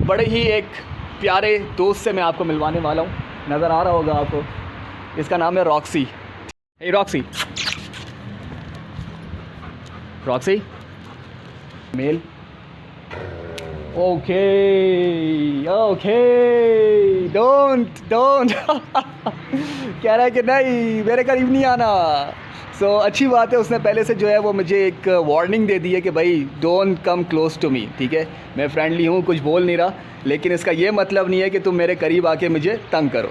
बड़े ही एक प्यारे दोस्त से मैं आपको मिलवाने वाला हूँ। नज़र आ रहा होगा आपको, इसका नाम है Roxy. Hey Roxy, Roxy male. Okay okay, don't कह रहा है कि नहीं, मेरे करीब नहीं आना। सो अच्छी बात है, उसने पहले से जो है वो मुझे एक वार्निंग दे दी है कि भाई don't come close to me. ठीक है, मैं फ्रेंडली हूँ, कुछ बोल नहीं रहा, लेकिन इसका ये मतलब नहीं है कि तुम मेरे करीब आके मुझे तंग करो।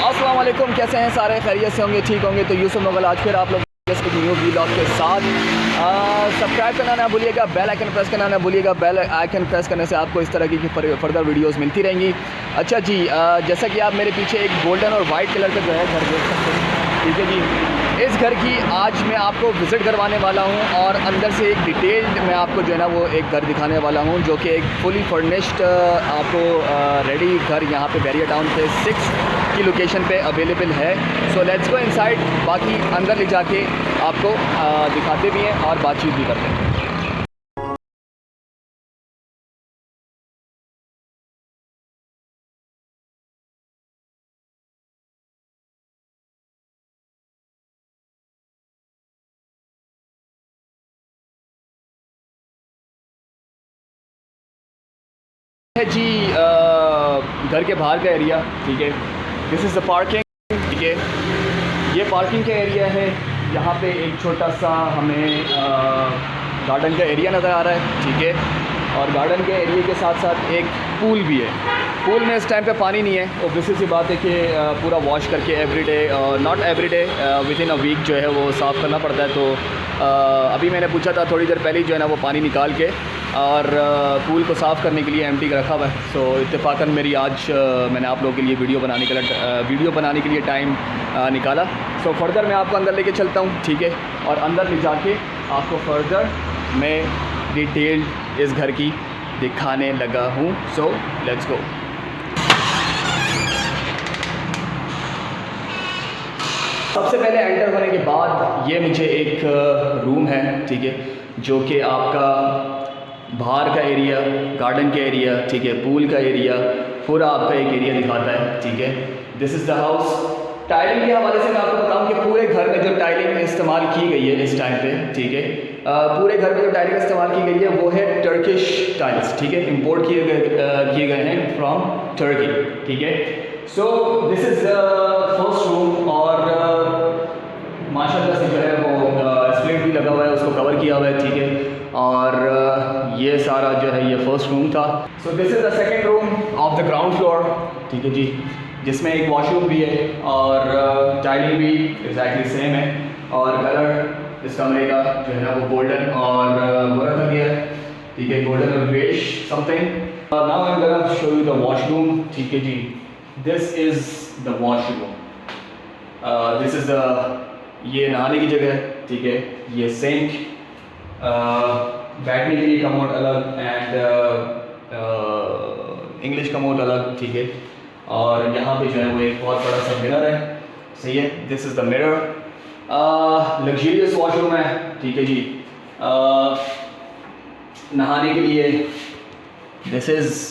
अस्सलाम वालेकुम, कैसे हैं सारे? खैरियत से होंगे, ठीक होंगे। तो यूसुफ मुगल आज फिर आप लोग न्यू व्लॉग के साथ सब्सक्राइब करना ना भूलिएगा, बेल आइकन प्रेस करना ना भूलिएगा। बेल आइकन प्रेस करने से आपको इस तरह की फर्दर वीडियोस मिलती रहेंगी। अच्छा जी, जैसा कि आप मेरे पीछे एक गोल्डन और वाइट कलर का जो है घर देख सकते हैं। ठीक है जी, इस घर की आज मैं आपको विज़िट करवाने वाला हूं और अंदर से एक डिटेल्ड मैं आपको जो है ना वो एक घर दिखाने वाला हूं, जो कि एक फुली फर्निश्ड आपको रेडी घर यहाँ पे बैरियर टाउन पे 6 की लोकेशन पे अवेलेबल है। सो लेट्स गो इनसाइड, बाकी अंदर ले जाके आपको दिखाते भी हैं और बातचीत भी करते हैं। है जी घर के बाहर का एरिया। ठीक है, दिस इज़ द पार्किंग। ठीक है, ये पार्किंग का एरिया है। यहाँ पे एक छोटा सा हमें गार्डन का एरिया नज़र आ रहा है। ठीक है, और गार्डन के एरिया के साथ साथ एक पूल भी है। पूल में इस टाइम पे पानी नहीं है, ऑब्वियसली सी बात है कि पूरा वॉश करके everyday, not everyday, within a week जो है वो साफ़ करना पड़ता है। तो अभी मैंने पूछा था थोड़ी देर पहले ही जो है ना वो पानी निकाल के और पूल को साफ़ करने के लिए एम्प्टी रखा हुआ है। सो इत्तेफाकन मेरी आज मैंने आप लोगों के लिए वीडियो बनाने के लिए टाइम निकाला। सो फर्दर मैं आपको अंदर लेके चलता हूँ। ठीक है, और अंदर ले जाके आपको फर्दर मैं डिटेल्ड इस घर की दिखाने लगा हूँ। So let's go. सबसे पहले एंटर होने के बाद ये मुझे एक रूम है। ठीक है, जो कि आपका बाहर का एरिया, गार्डन का एरिया, ठीक है, पूल का एरिया, पूरा आपका एक एरिया दिखाता है। ठीक है, this is the house. Tiling के हवाले से मैं आपको बताऊं कि पूरे घर में जो टाइलिंग इस्तेमाल की गई है इस टाइम पे, ठीक है, पूरे घर में जो टाइलिंग इस्तेमाल की गई है वो है टर्किश टाइल्स। ठीक है, इंपोर्ट किए गए हैं फ्रॉम टर्की। ठीक है, सो दिस इज़ फर्स्ट रूम और माशाल्लाह से जो है वो स्प्लिट भी लगा हुआ है, उसको कवर किया हुआ है। ठीक है, और ये सारा जो है ये फर्स्ट रूम था। सो this is the second room of the ground floor. ठीक है जी, जिसमें एक वॉशरूम भी है और टाइलिंग भी एग्जैक्टली सेम है और कलर इस कमरे का जो है ना वो गोल्डन और वो रखा गया है। ठीक है, गोल्डन और greyish something. Now I am gonna show you the washroom. ठीक है जी, this is the washroom. This is the, ये नहाने की जगह है। ठीक है, ये सिंक, बैठने के लिए कमोड अलग एंड इंग्लिश कमोड अलग। ठीक है, और यहाँ पे जो है वो एक बहुत बड़ा सा मिरर है। सही है, this is the mirror. Luxurious washroom है। ठीक है जी, नहाने के लिए this is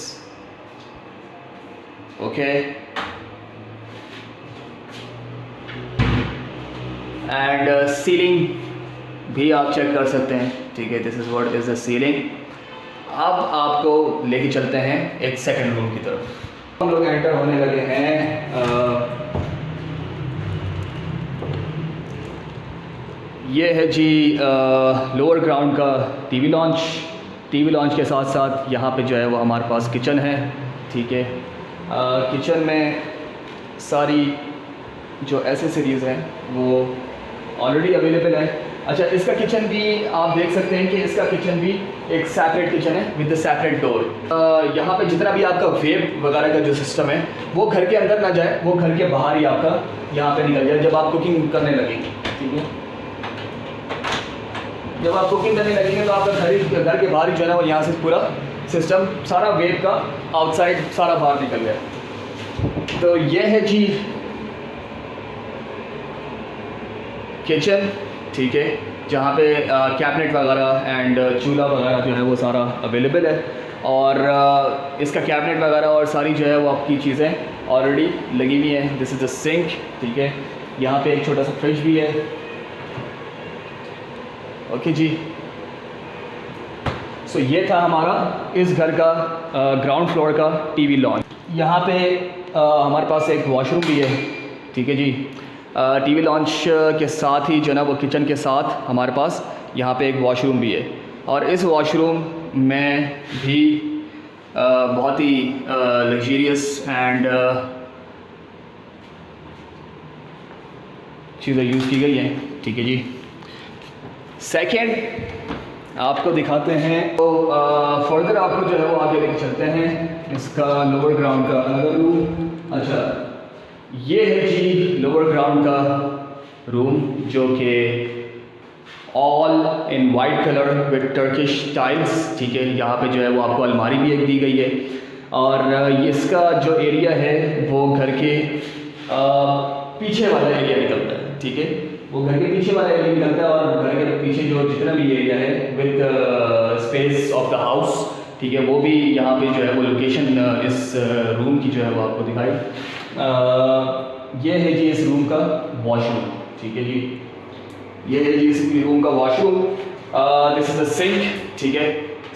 okay and ceiling भी आप चेक कर सकते हैं। ठीक है, this is what is the ceiling. अब आपको लेके चलते हैं एक सेकंड रूम की तरफ। हम लोग एंटर होने लगे हैं। ये है जी लोअर ग्राउंड का टीवी लॉन्च। टीवी लॉन्च के साथ साथ यहाँ पे जो है वो हमारे पास किचन है। ठीक है, किचन में सारी जो एसेसरीज़ हैं वो ऑलरेडी अवेलेबल है। अच्छा, इसका किचन भी आप देख सकते हैं कि इसका किचन भी एक सेपरेट किचन है विद द सेपरेट डोर। यहाँ पे जितना भी आपका वेब वगैरह का जो सिस्टम है वो घर के अंदर ना जाए, वो घर के बाहर ही आपका यहाँ पे निकल जाए जब आप कुकिंग करने लगेंगे। ठीक है, जब आप कुकिंग करने लगेंगे तो आपका घर के बाहर ही जो है ना वो यहाँ से पूरा सिस्टम सारा वेब का आउटसाइड सारा बाहर निकल गया। तो ये है जी किचन। ठीक है, जहाँ पे कैबिनेट वगैरह एंड चूल्हा वगैरह जो है वो सारा अवेलेबल है। और इसका कैबिनेट वगैरह और सारी जो है वो आपकी चीज़ें ऑलरेडी लगी हुई हैं। दिस इज़ द सिंक, ठीक है। यहाँ पे एक छोटा सा फ्रिज भी है। ओके जी, सो ये था हमारा इस घर का ग्राउंड फ्लोर का टीवी लॉन्च। यहाँ पे हमारे पास एक वॉशरूम भी है, ठीक है जी। टीवी लॉन्च के साथ ही जो है ना वो किचन के साथ हमारे पास यहाँ पे एक वॉशरूम भी है। और इस वॉशरूम में भी बहुत ही लग्जरियस एंड चीज़ें यूज़ की गई हैं, ठीक है जी। सेकंड आपको दिखाते हैं, तो फर्दर आपको जो है वो आगे लेके चलते हैं इसका लोअर ग्राउंड का अनदर रूम। अच्छा, ये है जी लोअर ग्राउंड का रूम, जो कि all in white colour with Turkish tiles, ठीक है। यहाँ पे जो है वो आपको अलमारी भी एक दी गई है। और इसका जो एरिया है वो घर के पीछे वाला एरिया निकलता है, ठीक है। वो घर के पीछे वाला एरिया निकलता है और घर के पीछे जो जितना भी एरिया है with space of the house, ठीक है, वो भी यहाँ पे जो है वो लोकेशन इस रूम की जो है वो आपको दिखाई। ये है जी इस रूम का वॉशरूम, ठीक है जी। ये है जी इस रूम का washroom. This is a sink, ठीक है।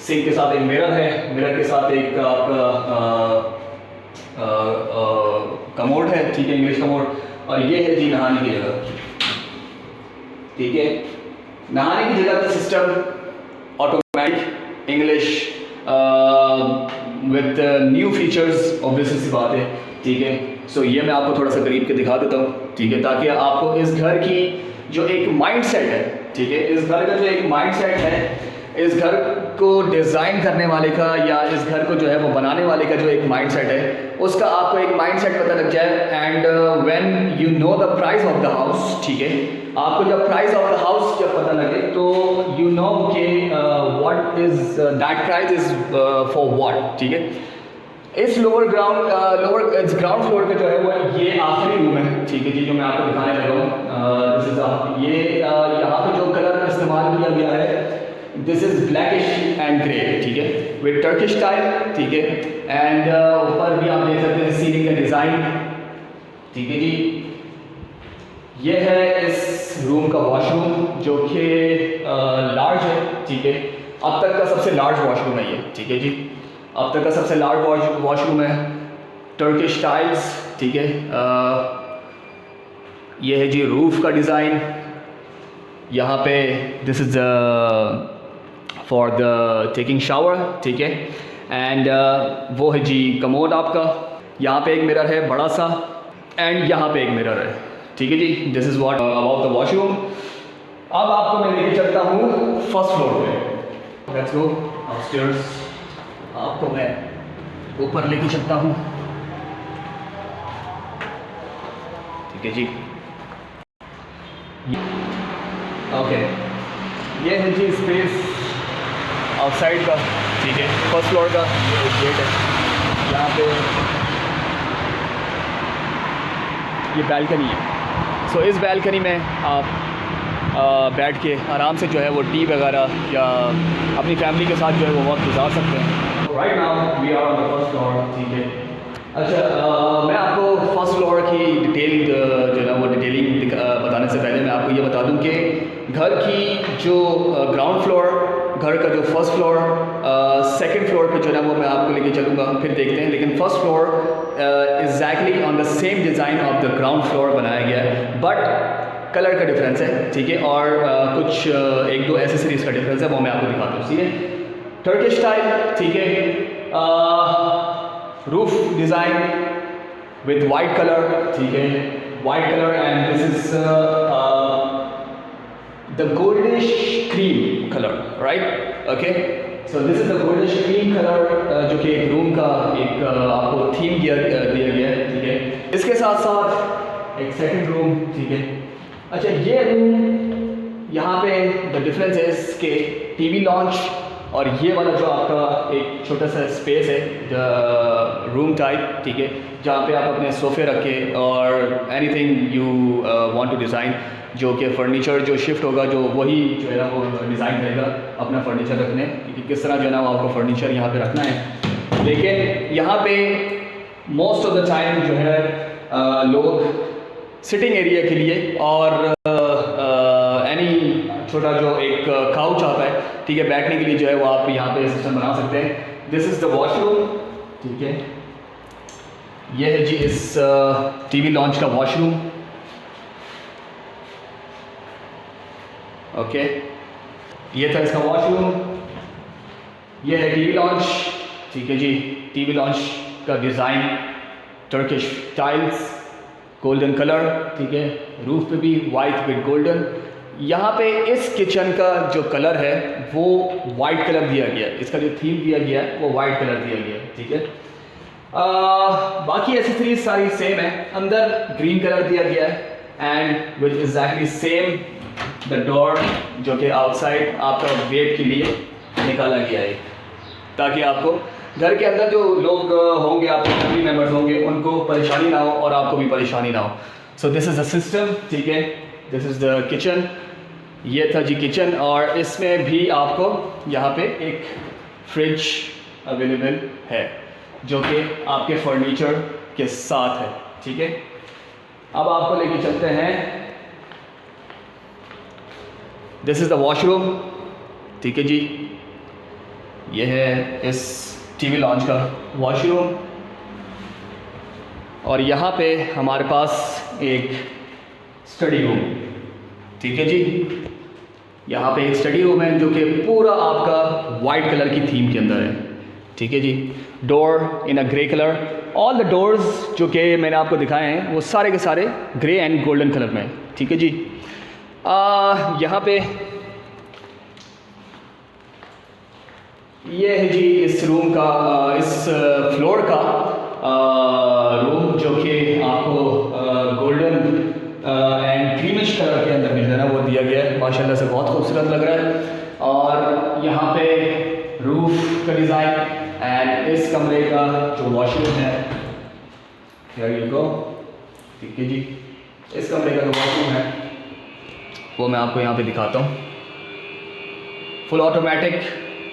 सिंक के साथ एक मिरर है, मिरर के साथ एक आपका कमोड है, ठीक है, इंग्लिश कमोड। और ये है जी नहाने की जगह, ठीक है। नहाने की जगह का system automatic English with new features, obviously सी बात है, ठीक है। सो ये मैं आपको थोड़ा सा करीब के दिखा देता हूँ, ठीक है, ताकि आपको इस घर की जो एक माइंडसेट है, ठीक है, इस घर का जो एक माइंडसेट है, इस घर को डिज़ाइन करने वाले का या इस घर को जो है वो बनाने वाले का जो एक माइंडसेट है, उसका आपको एक माइंडसेट पता लग जाए। And when you know the price of the house, ठीक है, आपको जब प्राइस ऑफ द हाउस जब पता लगे तो यू नो कि what is that price is for what, ठीक है। इस ग्राउंड फ्लोर का जो है वो ये आखिरी रूम है, ठीक है जी, जो मैं आपको दिखाने लगा हूँ। ये यहाँ पे जो कलर इस्तेमाल किया गया है, this is blackish and grey, ठीक है, विद टर्किश स्टाइल, ठीक है। एंड ऊपर भी आप देख सकते हैं सीलिंग का डिज़ाइन, ठीक है जी। ये है इस रूम का वॉशरूम, जो कि लार्ज है, ठीक है। अब तक का सबसे लार्ज वॉशरूम है ये, ठीक है जी। अब तक का सबसे लार्ज वॉशरूम है, टर्किश टाइल्स, ठीक है। ये है जी रूफ का डिज़ाइन। यहाँ पे this is for the taking shower, ठीक है। एंड वो है जी कमोड आपका। यहाँ पे एक मिरर है बड़ा सा, एंड यहाँ पे एक मिरर है, ठीक है जी। This is what about the washroom. अब आपको मैं लेके चलता हूँ फर्स्ट फ्लोर पे। Let's go upstairs. आपको मैं ऊपर लेके चलता हूँ, ठीक है जी। ओके, ये है जी स्पेस आउटसाइड का, ठीक है, फर्स्ट फ्लोर का। ये गेट है, यहाँ पे ये बैल्कनी है। सो इस बैल्कनी में आप बैठ के आराम से जो है वो टी वगैरह या अपनी फैमिली के साथ जो है वो वक्त गुजार सकते हैं। Right now we are on the first floor, ठीक है। अच्छा, मैं आपको फर्स्ट फ्लोर की डिटेल जो है ना वो डिटेलिंग बताने से पहले मैं आपको ये बता दूं कि घर की जो ग्राउंड फ्लोर, घर का जो फर्स्ट फ्लोर, सेकंड फ्लोर पे जो है ना वो मैं आपको लेके चलूँगा, फिर देखते हैं। लेकिन first floor exactly on the same design of the ground floor बनाया गया है, बट कलर का डिफरेंस है, ठीक है। और कुछ एक दो एसेसरीज का डिफरेंस है, वो मैं आपको दिखाता हूँ, ठीक है। टर्किश टाइप, ठीक है, roof design with white colour, ठीक है, white colour. And this is the goldish cream colour, right, okay. So this is the goldish cream colour, जो कि एक रूम का एक आपको थीम दिया गया है, ठीक है। इसके साथ साथ एक सेकंड रूम, ठीक है। अच्छा, ये रूम यहाँ पे द डिफरेंस है कि टीवी लॉन्च और ये वाला जो आपका एक छोटा सा स्पेस है, द रूम टाइप, ठीक है, जहाँ पे आप अपने सोफ़े रखें और anything you want to design, जो कि फर्नीचर जो शिफ्ट होगा जो वही जो है ना वो डिज़ाइन करेगा अपना फर्नीचर रखने कि किस तरह जो है ना वो आपको फर्नीचर यहाँ पे रखना है। लेकिन यहाँ पे मोस्ट ऑफ द टाइम जो है लोग सिटिंग एरिया के लिए और एनी छोटा जो एक काउच आता है, ठीक है, बैठने के लिए जो है वो आप यहाँ पे सिस्टम बना सकते हैं। दिस इज़ द वॉशरूम, ठीक है, ये है जी इस टीवी लॉन्च का वॉशरूम। ओके, ये था इसका वॉशरूम, ये है टीवी लॉन्च, ठीक है जी। टीवी लॉन्च का design Turkish tiles, golden colour, ठीक है, रूफ पे भी वाइट विद गोल्डन। यहाँ पे इस किचन का जो कलर है वो वाइट कलर दिया गया है, इसका जो थीम दिया गया है वो वाइट कलर दिया गया है, ठीक है। बाकी एसेसरीज सारी सेम है, अंदर ग्रीन कलर दिया गया है and which exactly same the door जो कि आउटसाइड आपका वेट के लिए निकाला गया है, ताकि आपको घर के अंदर जो लोग होंगे, आपके फैमिली मेम्बर्स होंगे, उनको परेशानी ना हो और आपको भी परेशानी ना हो। सो दिस इज़ द सिस्टम, ठीक है, दिस इज़ द किचन। ये था जी किचन, और इसमें भी आपको यहाँ पे एक फ्रिज अवेलेबल है जो कि आपके फर्नीचर के साथ है, ठीक है। अब आपको लेके चलते हैं, दिस इज़ द वॉशरूम, ठीक है जी, ये है इस टीवी लॉन्च का वॉशरूम। और यहाँ पे हमारे पास एक स्टडी रूम, ठीक है जी, यहाँ पे एक स्टडी रूम है जो कि पूरा आपका वाइट कलर की थीम के अंदर है, ठीक है जी। Door in a grey colour, all the doors जो कि मैंने आपको दिखाए हैं वो सारे के सारे ग्रे एंड गोल्डन कलर में, ठीक है जी। यहाँ पे ये है जी इस रूम का इस फ्लोर का रूम जो कि आपको गोल्डन एंड क्रीमिश कलर के अंदर जो है ना वो दिया गया है, माशाल्लाह से बहुत खूबसूरत लग रहा है। और यहाँ पे रूफ का डिज़ाइन एंड इस कमरे का जो वॉशरूम है, हियर यू गो, ठीक है जी, इस कमरे का जो वॉशरूम है वो मैं आपको यहाँ पे दिखाता हूँ। Full automatic,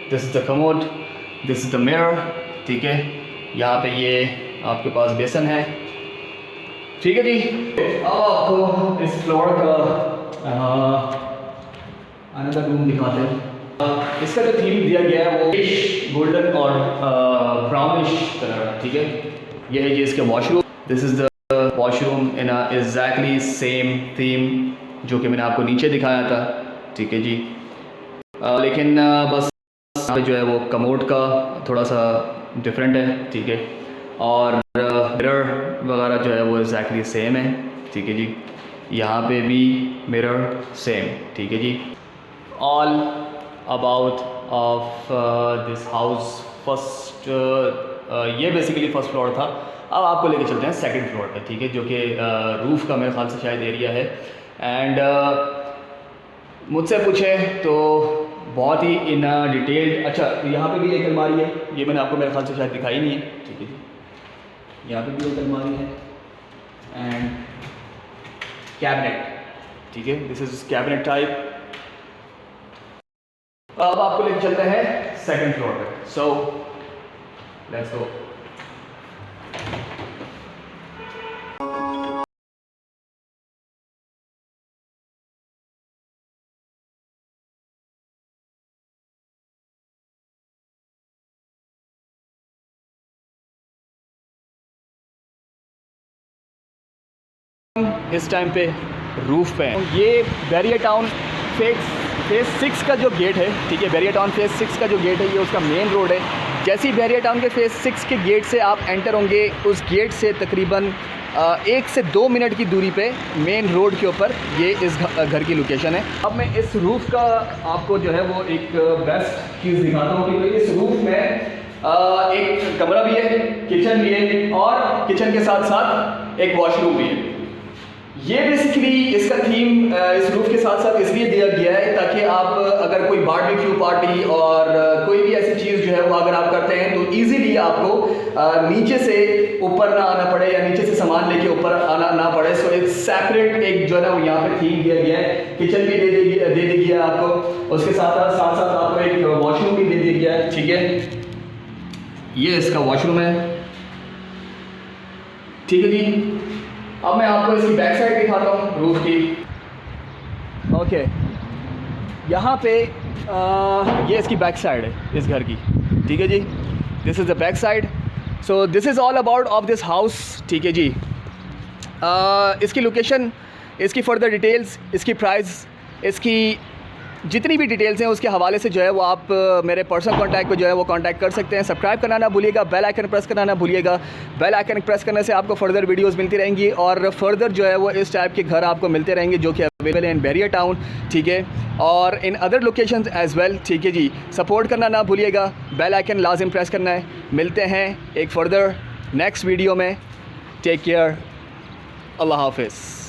this is the commode, this is the mirror, ठीक है। यहाँ पे ये आपके पास बेसन है, ठीक है जी। अब आपको इस फ्लोर का अनदर रूम दिखाते हैं। इसका जो थीम दिया गया है वो गोल्डन और ब्राउनिश कलर है, ठीक है। ये है जी इसके washroom, this is the washroom in exactly same theme जो कि मैंने आपको नीचे दिखाया था, ठीक है जी। लेकिन बस यहाँ पे जो है वो कमोड का थोड़ा सा डिफरेंट है, ठीक है, और मिरर वगैरह जो है वो एग्जैक्टली सेम है, ठीक है जी। यहाँ पे भी मिरर सेम, ठीक है जी। All about of this house first, ये बेसिकली फर्स्ट फ्लोर था। अब आपको लेके चलते हैं सेकंड फ्लोर पे, ठीक है, जो कि रूफ़ का मेरे ख्याल से शायद एरिया है। एंड मुझसे पूछे तो बहुत ही इन डिटेल्ड, अच्छा यहाँ पे भी एक अलमारी है, ये मैंने आपको मेरे ख्याल से शायद दिखाई नहीं है, ठीक है जी। यहाँ पे भी एक अलमारी है एंड कैबिनेट, ठीक है, दिस इज कैबिनेट टाइप। अब आपको लेके चलते हैं सेकंड फ्लोर पे, सो लेट्स गो। इस टाइम पे रूफ पे है। ये बैरियर टाउन फेज़ 6 का जो गेट है, ठीक है, बैरियर टाउन फेज़ 6 का जो गेट है ये उसका मेन रोड है। जैसे ही बैरियर टाउन के फेज़ 6 के गेट से आप एंटर होंगे, उस गेट से तकरीबन 1 से 2 मिनट की दूरी पे मेन रोड के ऊपर ये इस घर की लोकेशन है। अब मैं इस रूफ़ का आपको जो है वो एक बेस्ट चीज़ दिखाता हूँ कि इस रूफ़ में एक कमरा भी है, किचन भी है और किचन के साथ साथ एक वॉशरूम भी है। ये बेसिकली इसका थीम इस रूफ के साथ साथ इसलिए दिया गया है ताकि आप अगर कोई बारबेक्यू पार्टी और कोई भी ऐसी चीज़ जो है वो अगर आप करते हैं तो इजीली आपको नीचे से ऊपर ना आना पड़े या नीचे से सामान लेके ऊपर आना ना पड़े। सो एक सेपरेट एक जो है ना वो यहाँ पे थीम दिया गया है। किचन भी दे दी गया है आपको, उसके साथ साथ आपको एक वॉशरूम भी दे दिया गया है। ठीक है, ये इसका वॉशरूम है। ठीक है जी, अब मैं आपको इसकी बैक साइड दिखाता हूँ रूफ की। ओके, यहाँ पे ये इसकी बैक साइड है इस घर की। ठीक है जी, this is the back side. So this is all about of this house. ठीक है जी, इसकी लोकेशन, इसकी फर्दर डिटेल्स, इसकी प्राइस, इसकी जितनी भी डिटेल्स हैं उसके हवाले से जो है वो आप मेरे पर्सनल कांटेक्ट पे जो है वो कांटेक्ट कर सकते हैं। सब्सक्राइब करना ना भूलिएगा, बेल आइकन प्रेस करना ना भूलिएगा। बेल आइकन प्रेस करने से आपको फर्दर वीडियोस मिलती रहेंगी और फर्दर जो है वो इस टाइप के घर आपको मिलते रहेंगे जो कि अवेलेबल है इन बैरियर टाउन। ठीक है, और in other locations as well. ठीक है जी, सपोर्ट करना ना भूलिएगा, बेल आइकन लाजिम प्रेस करना है। मिलते हैं एक फर्दर नेक्स्ट वीडियो में। टेक केयर, अल्लाह हाफिज़।